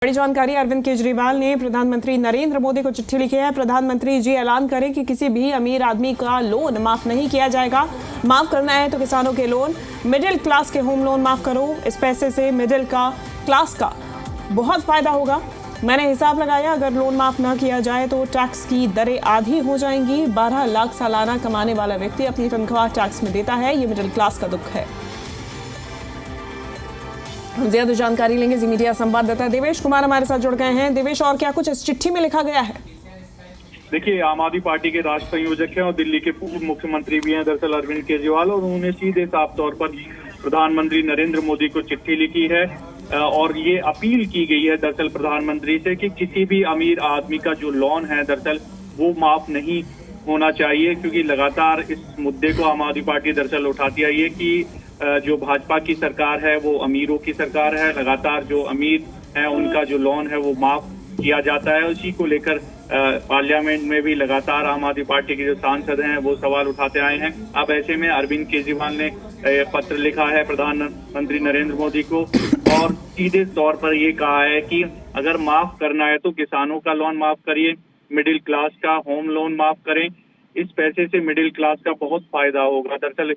बड़ी जानकारी। अरविंद केजरीवाल ने प्रधानमंत्री नरेंद्र मोदी को चिट्ठी लिखी है। प्रधानमंत्री जी ऐलान करें कि किसी भी अमीर आदमी का लोन माफ नहीं किया जाएगा। माफ करना है तो किसानों के लोन, मिडिल क्लास के होम लोन माफ करो। इस पैसे से मिडिल क्लास का बहुत फायदा होगा। मैंने हिसाब लगाया, अगर लोन माफ ना किया जाए तो टैक्स की दरें आधी हो जाएंगी। 12 लाख सालाना कमाने वाला व्यक्ति अपनी तनख्वाह टैक्स में देता है। ये मिडिल क्लास का दुख है। ज्यादा जानकारी लेंगे जी मीडिया संवाददाता देवेश कुमार हमारे साथ जुड़ गए हैं। देवेश, और क्या कुछ इस चिट्ठी में लिखा गया है? देखिए, आम आदमी पार्टी के राष्ट्र संयोजक हैं और दिल्ली के पूर्व मुख्यमंत्री भी हैं दरअसल अरविंद केजरीवाल, और उन्होंने सीधे साफ तौर पर प्रधानमंत्री नरेंद्र मोदी को चिट्ठी लिखी है और ये अपील की गई है दरअसल प्रधानमंत्री से कि किसी भी अमीर आदमी का जो लोन है दरअसल वो माफ नहीं होना चाहिए, क्योंकि लगातार इस मुद्दे को आम आदमी पार्टी दरअसल उठाती आई है कि जो भाजपा की सरकार है वो अमीरों की सरकार है। लगातार जो अमीर है उनका जो लोन है वो माफ किया जाता है। उसी को लेकर पार्लियामेंट में भी लगातार आम आदमी पार्टी के जो सांसद हैं वो सवाल उठाते आए हैं। अब ऐसे में अरविंद केजरीवाल ने पत्र लिखा है प्रधानमंत्री नरेंद्र मोदी को और सीधे तौर पर ये कहा है कि अगर माफ करना है तो किसानों का लोन माफ करिए, मिडिल क्लास का होम लोन माफ करें। इस पैसे से मिडिल क्लास का बहुत फायदा होगा। दरअसल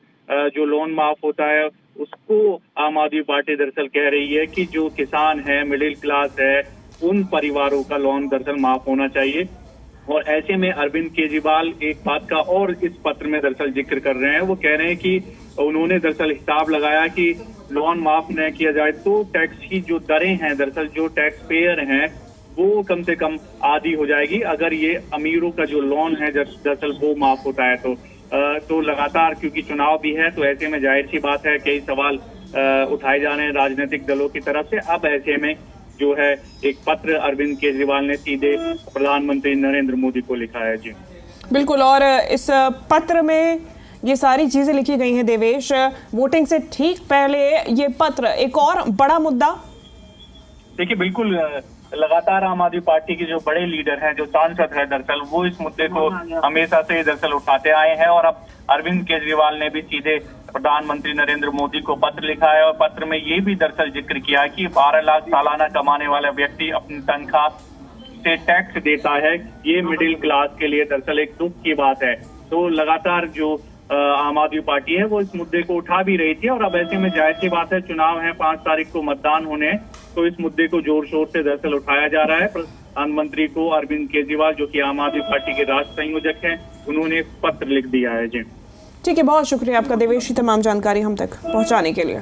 जो लोन माफ होता है उसको आम आदमी पार्टी दरअसल कह रही है कि जो किसान है, मिडिल क्लास है, उन परिवारों का लोन दरअसल माफ होना चाहिए। और ऐसे में अरविंद केजरीवाल एक बात का और इस पत्र में दरअसल जिक्र कर रहे हैं। वो कह रहे हैं कि उन्होंने दरअसल हिसाब लगाया कि लोन माफ न किया जाए तो टैक्स की जो दरें हैं, दरअसल जो टैक्स पेयर हैं वो कम से कम आधी हो जाएगी अगर ये अमीरों का जो लोन है दरअसल वो माफ होता है तो लगातार क्योंकि चुनाव भी है तो ऐसे में जाहिर सी बात है कई सवाल उठाए जा रहे हैं राजनीतिक दलों की तरफ से। अब ऐसे में जो है एक पत्र अरविंद केजरीवाल ने सीधे प्रधानमंत्री नरेंद्र मोदी को लिखा है। जी बिल्कुल, और इस पत्र में ये सारी चीजें लिखी गई हैं। देवेश, वोटिंग से ठीक पहले ये पत्र एक और बड़ा मुद्दा। देखिए, बिल्कुल लगातार आम आदमी पार्टी के जो बड़े लीडर हैं, जो सांसद हैं दरअसल वो इस मुद्दे को हमेशा से दरअसल उठाते आए हैं और अब अरविंद केजरीवाल ने भी सीधे प्रधानमंत्री नरेंद्र मोदी को पत्र लिखा है और पत्र में ये भी दरअसल जिक्र किया है कि 12 लाख सालाना कमाने वाला व्यक्ति अपनी तनख्वाह से टैक्स देता है। ये मिडिल क्लास के लिए दरअसल एक दुख की बात है। तो लगातार जो आम आदमी पार्टी है वो इस मुद्दे को उठा भी रही थी और अब ऐसे में जाहिर सी बात है चुनाव है, 5 तारीख को मतदान होने, तो इस मुद्दे को जोर शोर से दरअसल उठाया जा रहा है। प्रधानमंत्री को अरविंद केजरीवाल, जो कि आम आदमी पार्टी के राष्ट्र संयोजक हैं, उन्होंने पत्र लिख दिया है। जी ठीक है, बहुत शुक्रिया आपका देवेश, तमाम जानकारी हम तक पहुंचाने के लिए।